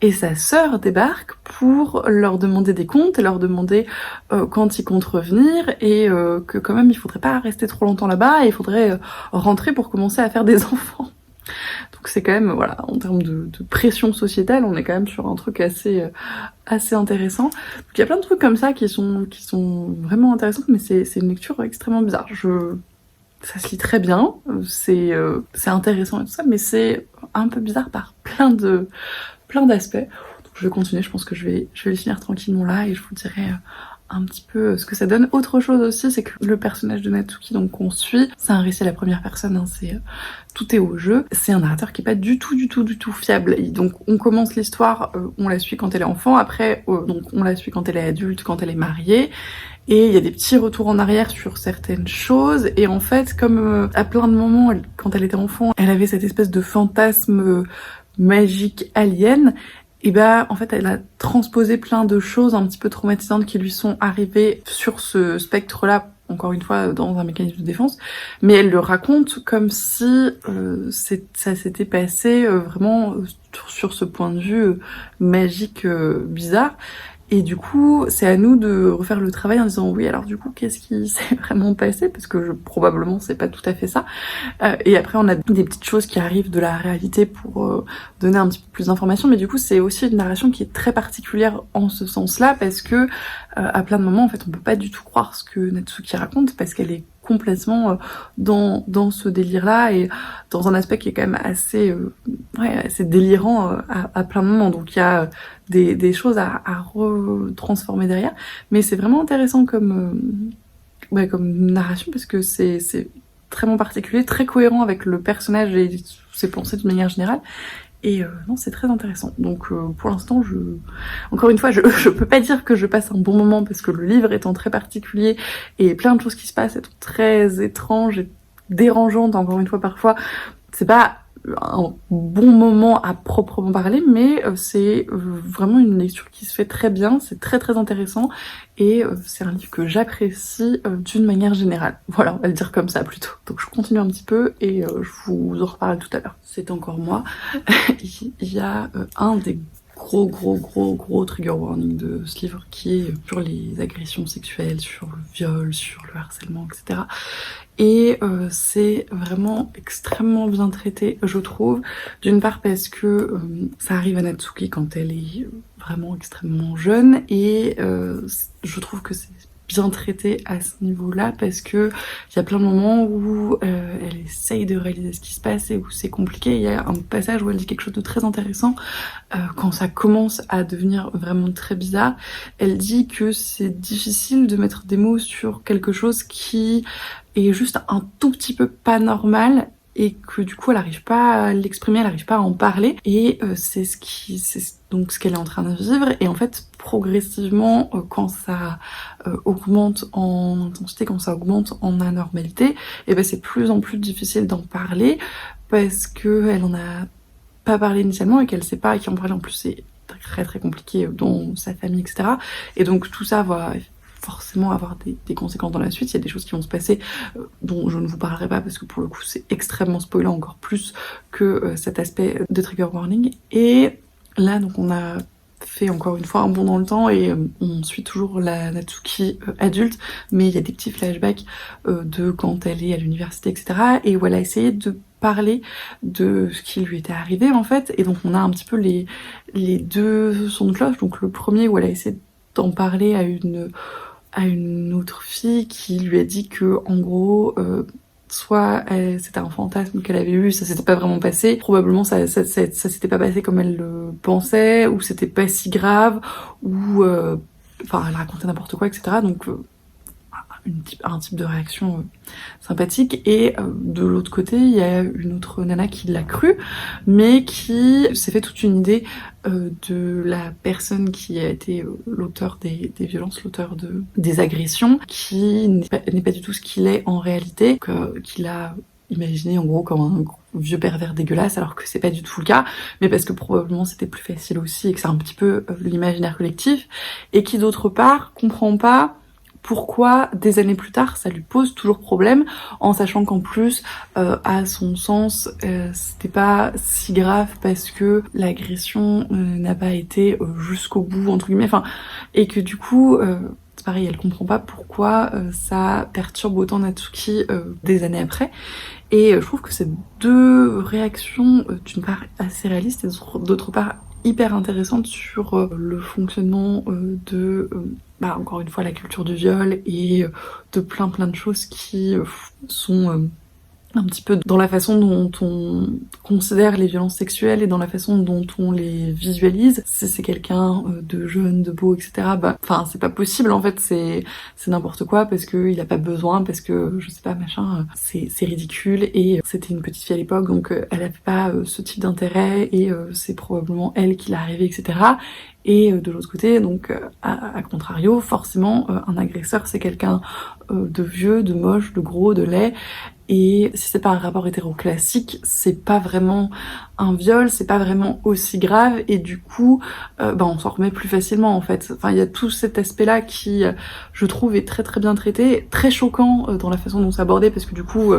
Et sa sœur débarque pour leur demander des comptes et leur demander quand ils comptent revenir, et que quand même il faudrait pas rester trop longtemps là-bas et il faudrait rentrer pour commencer à faire des enfants. Donc c'est quand même, voilà, en termes de pression sociétale, on est quand même sur un truc assez intéressant. Donc il y a plein de trucs comme ça qui sont vraiment intéressants, mais c'est une lecture extrêmement bizarre. Ça se lit très bien, c'est intéressant et tout ça, mais c'est un peu bizarre par plein d'aspects. Donc je vais continuer, je pense que je vais le finir tranquillement là et je vous dirai un petit peu ce que ça donne. Autre chose aussi, c'est que le personnage de Natsuki, donc qu'on suit, c'est un récit à la première personne, hein, tout est au jeu. C'est un narrateur qui est pas du tout fiable. Et donc on commence l'histoire, on la suit quand elle est enfant, après donc on la suit quand elle est adulte, quand elle est mariée. et il y a des petits retours en arrière sur certaines choses, et en fait comme à plein de moments quand elle était enfant elle avait cette espèce de fantasme magique alien, et bah en fait elle a transposé plein de choses un petit peu traumatisantes qui lui sont arrivées sur ce spectre-là, encore une fois dans un mécanisme de défense, mais elle le raconte comme si ça s'était passé vraiment sur ce point de vue magique bizarre. Et du coup, c'est à nous de refaire le travail en disant oui, alors du coup, qu'est-ce qui s'est vraiment passé? Parce que probablement, c'est pas tout à fait ça. Et après, on a des petites choses qui arrivent de la réalité pour donner un petit peu plus d'informations. Mais du coup, c'est aussi une narration qui est très particulière en ce sens-là, parce que à plein de moments, en fait, on peut pas du tout croire ce que Natsuki raconte, parce qu'elle est complètement dans ce délire-là, et dans un aspect qui est quand même assez assez délirant à plein de moments. Donc il y a des choses à retransformer derrière, mais c'est vraiment intéressant comme narration, parce que c'est très particulier, très cohérent avec le personnage et ses pensées d'une manière générale. Et non, c'est très intéressant. Donc pour l'instant, encore une fois, je peux pas dire que je passe un bon moment, parce que le livre étant très particulier et plein de choses qui se passent étant très étranges et dérangeantes, encore une fois parfois, c'est pas un bon moment à proprement parler, mais c'est vraiment une lecture qui se fait très bien, c'est très très intéressant, et c'est un livre que j'apprécie d'une manière générale. Voilà, on va le dire comme ça plutôt. Donc je continue un petit peu et je vous en reparle tout à l'heure. C'est encore moi. Il y a un des gros trigger warning de ce livre qui est sur les agressions sexuelles, sur le viol, sur le harcèlement, etc. Et c'est vraiment extrêmement bien traité, je trouve. D'une part parce que ça arrive à Natsuki quand elle est vraiment extrêmement jeune, et je trouve que c'est bien traité à ce niveau-là, parce que il y a plein de moments où elle essaye de réaliser ce qui se passe et où c'est compliqué. Il y a un passage où elle dit quelque chose de très intéressant quand ça commence à devenir vraiment très bizarre. Elle dit que c'est difficile de mettre des mots sur quelque chose qui est juste un tout petit peu pas normal, et que du coup elle arrive pas à l'exprimer, elle arrive pas à en parler, et c'est donc ce qu'elle est en train de vivre. Et en fait progressivement quand ça augmente en intensité, quand ça augmente en anormalité, et ben c'est plus en plus difficile d'en parler, parce que elle en a pas parlé initialement et qu'elle sait pas à qui en parler. En plus c'est très compliqué dans sa famille, etc. Et donc tout ça va forcément avoir des conséquences dans la suite. Il y a des choses qui vont se passer dont je ne vous parlerai pas, parce que pour le coup c'est extrêmement spoilant, encore plus que cet aspect de trigger warning. Et là donc on a fait encore une fois un bond dans le temps, et on suit toujours la Natsuki adulte, mais il y a des petits flashbacks de quand elle est à l'université, etc. et où elle a essayé de parler de ce qui lui était arrivé en fait. Et donc on a un petit peu les deux sons de cloche. Donc le premier où elle a essayé d'en parler à une autre fille qui lui a dit que en gros soit c'était un fantasme qu'elle avait eu, ça s'était pas vraiment passé, probablement ça s'était pas passé comme elle le pensait, ou c'était pas si grave, ou enfin elle racontait n'importe quoi, etc. Donc un type de réaction sympathique. Et de l'autre côté il y a une autre nana qui l'a cru, mais qui s'est fait toute une idée de la personne qui a été l'auteur des violences, l'auteur des agressions, qui n'est pas du tout ce qu'il est en réalité, qu'il a imaginé en gros comme un vieux pervers dégueulasse, alors que c'est pas du tout le cas, mais parce que probablement c'était plus facile aussi, et que c'est un petit peu l'imaginaire collectif, et qui d'autre part comprend pas pourquoi des années plus tard ça lui pose toujours problème, en sachant qu'en plus à son sens c'était pas si grave, parce que l'agression n'a pas été jusqu'au bout entre guillemets, enfin, et que du coup c'est pareil, elle comprend pas pourquoi ça perturbe autant Natsuki des années après. Et je trouve que ces deux réactions, d'une part assez réalistes et d'autre part hyper intéressantes sur le fonctionnement de encore une fois la culture du viol, et de plein de choses qui sont un petit peu dans la façon dont on considère les violences sexuelles et dans la façon dont on les visualise. Si c'est quelqu'un de jeune, de beau, etc., enfin c'est pas possible en fait, c'est n'importe quoi parce que il a pas besoin, parce que je sais pas machin, c'est ridicule et c'était une petite fille à l'époque donc elle avait pas ce type d'intérêt et c'est probablement elle qui l'a arrivé, etc. Et de l'autre côté, donc à contrario, forcément un agresseur c'est quelqu'un de vieux, de moche, de gros, de laid. Et si c'est pas un rapport hétéro classique, c'est pas vraiment un viol, c'est pas vraiment aussi grave et du coup, on s'en remet plus facilement en fait. Enfin, il y a tout cet aspect-là qui, je trouve, est très très bien traité, très choquant dans la façon dont c'est abordé parce que du coup,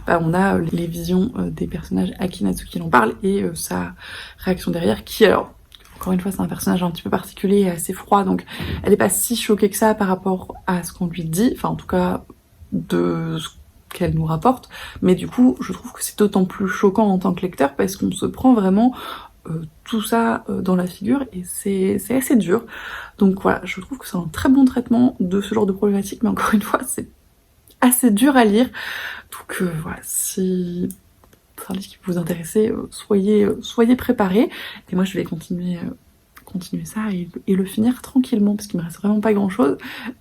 on a les visions des personnages à qui Natsuki en parle et sa réaction derrière qui, alors, encore une fois, c'est un personnage un petit peu particulier et assez froid, donc elle est pas si choquée que ça par rapport à ce qu'on lui dit, enfin en tout cas de ce qu'elle nous rapporte, mais du coup je trouve que c'est d'autant plus choquant en tant que lecteur parce qu'on se prend vraiment tout ça dans la figure et c'est assez dur. Donc voilà, je trouve que c'est un très bon traitement de ce genre de problématique, mais encore une fois c'est assez dur à lire, donc voilà, si c'est un livre qui peut vous intéresser, soyez préparés, et moi je vais continuer ça et le finir tranquillement parce qu'il me reste vraiment pas grand chose,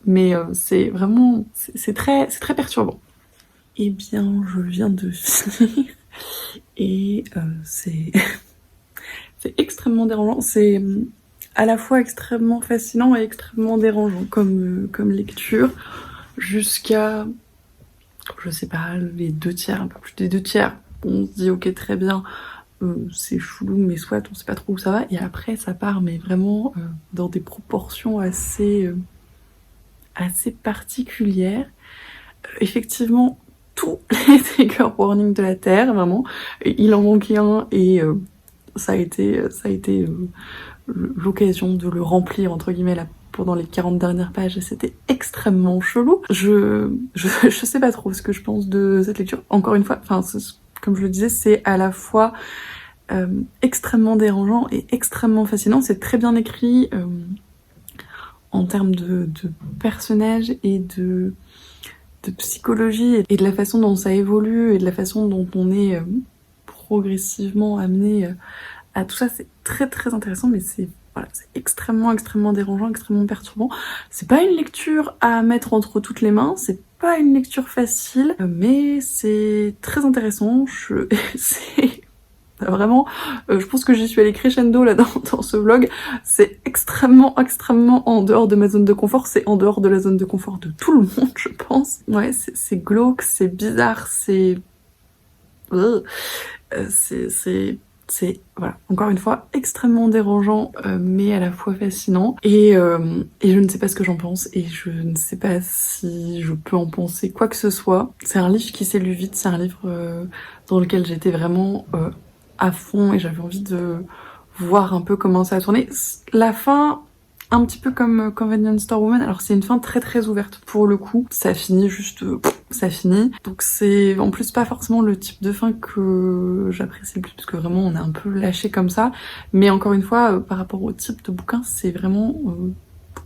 mais c'est vraiment c'est très perturbant. Eh bien, je viens de finir et c'est extrêmement dérangeant. C'est à la fois extrêmement fascinant et extrêmement dérangeant comme lecture, jusqu'à, je sais pas, les 2/3, un peu plus des 2/3. On se dit ok très bien, c'est chelou mais soit on sait pas trop où ça va, et après ça part mais vraiment dans des proportions assez particulières. Effectivement, tous les trigger warnings de la Terre, vraiment. Il en manquait un et ça a été l'occasion de le remplir, entre guillemets, là, pendant les 40 dernières pages, et c'était extrêmement chelou. Je sais pas trop ce que je pense de cette lecture. Encore une fois, enfin, comme je le disais, c'est à la fois extrêmement dérangeant et extrêmement fascinant. C'est très bien écrit en termes de personnages et de psychologie et de la façon dont ça évolue et de la façon dont on est progressivement amené à tout ça. C'est très très intéressant, mais c'est extrêmement dérangeant, extrêmement perturbant. C'est pas une lecture à mettre entre toutes les mains, c'est pas une lecture facile, mais c'est très intéressant. C'est vraiment, je pense que j'y suis allée crescendo là dans ce vlog. C'est extrêmement en dehors de ma zone de confort, c'est en dehors de la zone de confort de tout le monde, je pense. Ouais, c'est glauque, c'est bizarre, c'est voilà, encore une fois extrêmement dérangeant, mais à la fois fascinant, et je ne sais pas ce que j'en pense et je ne sais pas si je peux en penser quoi que ce soit. C'est un livre qui s'est lu vite, c'est un livre dans lequel j'étais vraiment à fond et j'avais envie de voir un peu comment ça a tourné. La fin, un petit peu comme Convenience Store Woman, alors c'est une fin très très ouverte pour le coup, ça finit juste, ça finit, donc c'est en plus pas forcément le type de fin que j'apprécie le plus parce que vraiment on est un peu lâché comme ça, mais encore une fois par rapport au type de bouquin c'est vraiment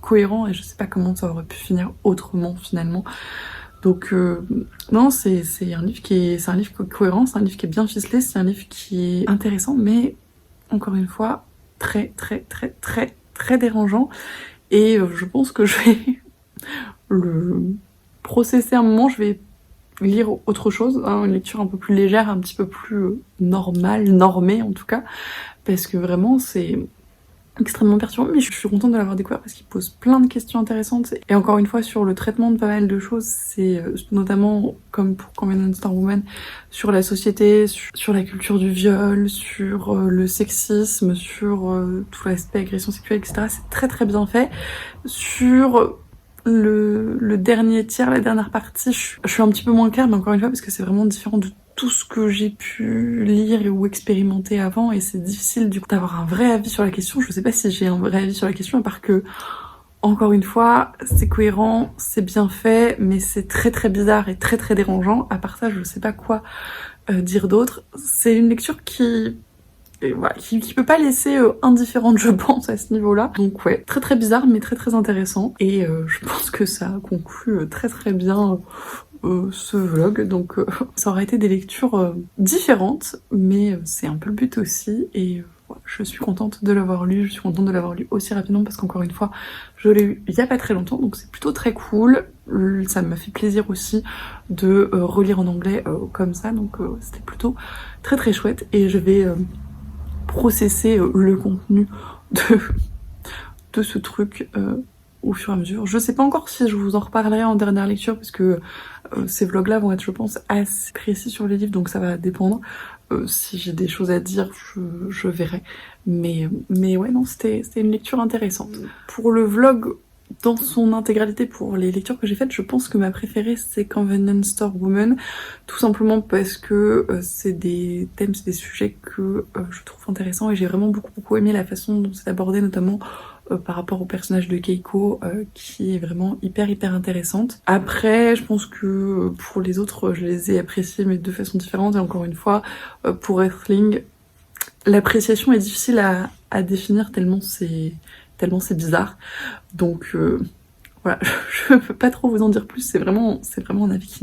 cohérent et je sais pas comment ça aurait pu finir autrement finalement. Donc non, c'est un livre c'est un livre cohérent, c'est un livre qui est bien ficelé, c'est un livre qui est intéressant, mais encore une fois très dérangeant, et je pense que je vais le processer un moment, je vais lire autre chose, hein, une lecture un peu plus légère, un petit peu plus normée en tout cas, parce que vraiment c'est extrêmement perturbant, mais je suis contente de l'avoir découvert parce qu'il pose plein de questions intéressantes, et encore une fois sur le traitement de pas mal de choses, c'est notamment comme pour Convenience Store Woman, sur la société, sur la culture du viol, sur le sexisme, sur tout l'aspect agression sexuelle, etc. C'est très bien fait. Sur le dernier tiers, la dernière partie, je suis un petit peu moins claire, mais encore une fois parce que c'est vraiment différent de tout ce que j'ai pu lire ou expérimenter avant, et c'est difficile du coup d'avoir un vrai avis sur la question. Je sais pas si j'ai un vrai avis sur la question, à part que, encore une fois, c'est cohérent, c'est bien fait, mais c'est très bizarre et très dérangeant. À part ça, je sais pas quoi dire d'autre. C'est une lecture qui peut pas laisser indifférente, je pense, à ce niveau-là. Donc ouais, très bizarre, mais très intéressant. Et je pense que ça conclut très bien ce vlog, donc ça aurait été des lectures différentes, mais c'est un peu le but aussi, et voilà, je suis contente de l'avoir lu, je suis contente de l'avoir lu aussi rapidement parce qu'encore une fois, je l'ai lu il y a pas très longtemps, donc c'est plutôt très cool. Ça m'a fait plaisir aussi de relire en anglais comme ça, donc c'était plutôt très très chouette, et je vais processer le contenu de ce truc au fur et à mesure. Je sais pas encore si je vous en reparlerai en dernière lecture parce que ces vlogs là vont être, je pense, assez précis sur les livres, donc ça va dépendre. Si j'ai des choses à dire, je verrai. Mais ouais, non, c'était une lecture intéressante. Pour le vlog dans son intégralité, pour les lectures que j'ai faites, je pense que ma préférée c'est Convenience Store Woman, tout simplement parce que c'est des thèmes, c'est des sujets que je trouve intéressants, et j'ai vraiment beaucoup aimé la façon dont c'est abordé, notamment par rapport au personnage de Keiko, qui est vraiment hyper intéressante. Après, je pense que pour les autres, je les ai appréciés mais de façon différente, et encore une fois, pour Earthling, l'appréciation est difficile à définir tellement c'est bizarre. Donc voilà, je peux pas trop vous en dire plus, c'est vraiment un avis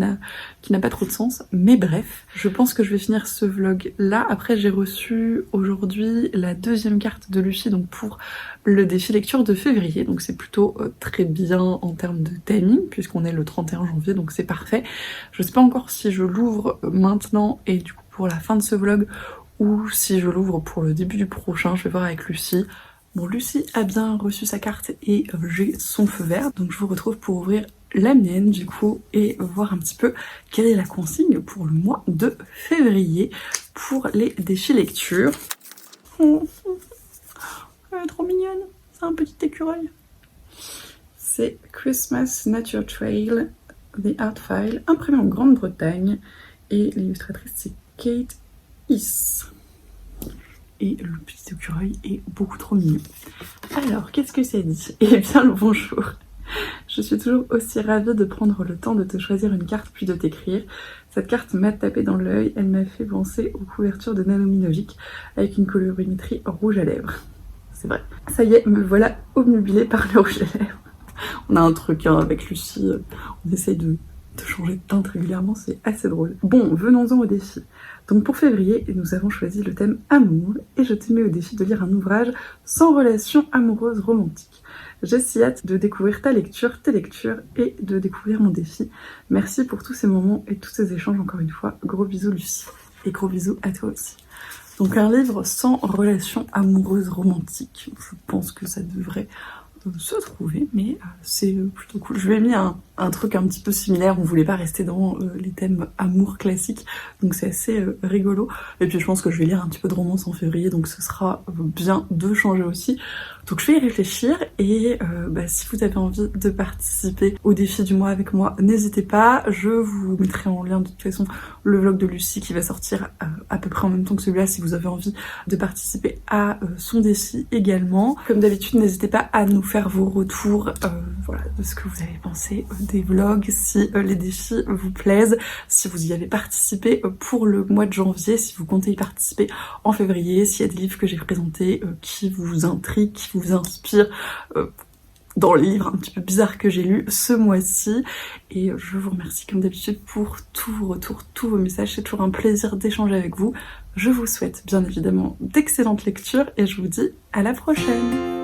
qui n'a pas trop de sens. Mais bref, je pense que je vais finir ce vlog là. Après, j'ai reçu aujourd'hui la deuxième carte de Lucie, donc pour le défi lecture de février, donc c'est plutôt très bien en termes de timing puisqu'on est le 31 janvier, donc c'est parfait. Je sais pas encore si je l'ouvre maintenant et du coup pour la fin de ce vlog, ou si je l'ouvre pour le début du prochain, je vais voir avec Lucie. Bon, Lucie a bien reçu sa carte et j'ai son feu vert, donc je vous retrouve pour ouvrir la mienne du coup et voir un petit peu quelle est la consigne pour le mois de février pour les défis lecture. Oh, elle est trop mignonne, c'est un petit écureuil. C'est Christmas Nature Trail, The Art File, imprimé en Grande-Bretagne, et l'illustratrice c'est Kate Is. Et le petit écureuil est beaucoup trop mignon. Alors, qu'est-ce que ça dit? Eh bien, le bonjour. Je suis toujours aussi ravie de prendre le temps de te choisir une carte puis de t'écrire. Cette carte m'a tapé dans l'œil, elle m'a fait penser aux couvertures de Nanominovic avec une colorimétrie rouge à lèvres. C'est vrai. Ça y est, me voilà obnubilée par le rouge à lèvres. On a un truc hein, avec Lucie, on essaye de changer de teinte régulièrement, c'est assez drôle. Bon, venons-en au défi. Donc pour février, nous avons choisi le thème amour, et je te mets au défi de lire un ouvrage sans relation amoureuse romantique. J'ai si hâte de découvrir ta lecture, tes lectures, et de découvrir mon défi. Merci pour tous ces moments et tous ces échanges encore une fois. Gros bisous Lucie, et gros bisous à toi aussi. Donc un livre sans relation amoureuse romantique. Je pense que ça devrait se trouver, mais c'est plutôt cool. Je lui ai mis un truc un petit peu similaire, on voulait pas rester dans les thèmes amour classiques, donc c'est assez rigolo. Et puis je pense que je vais lire un petit peu de romance en février, donc ce sera bien de changer aussi. Donc je vais y réfléchir, et si vous avez envie de participer au défi du mois avec moi, n'hésitez pas. Je vous mettrai en lien de toute façon le vlog de Lucie qui va sortir à peu près en même temps que celui-là si vous avez envie de participer à son défi également. Comme d'habitude, n'hésitez pas à nous faire vos retours voilà, de ce que vous avez pensé des vlogs, si les défis vous plaisent, si vous y avez participé pour le mois de janvier, si vous comptez y participer en février, s'il y a des livres que j'ai présentés qui vous intriguent, qui vous inspirent dans les livres un petit peu bizarres que j'ai lus ce mois-ci. Et je vous remercie comme d'habitude pour tous vos retours, tous vos messages, c'est toujours un plaisir d'échanger avec vous. Je vous souhaite bien évidemment d'excellentes lectures et je vous dis à la prochaine.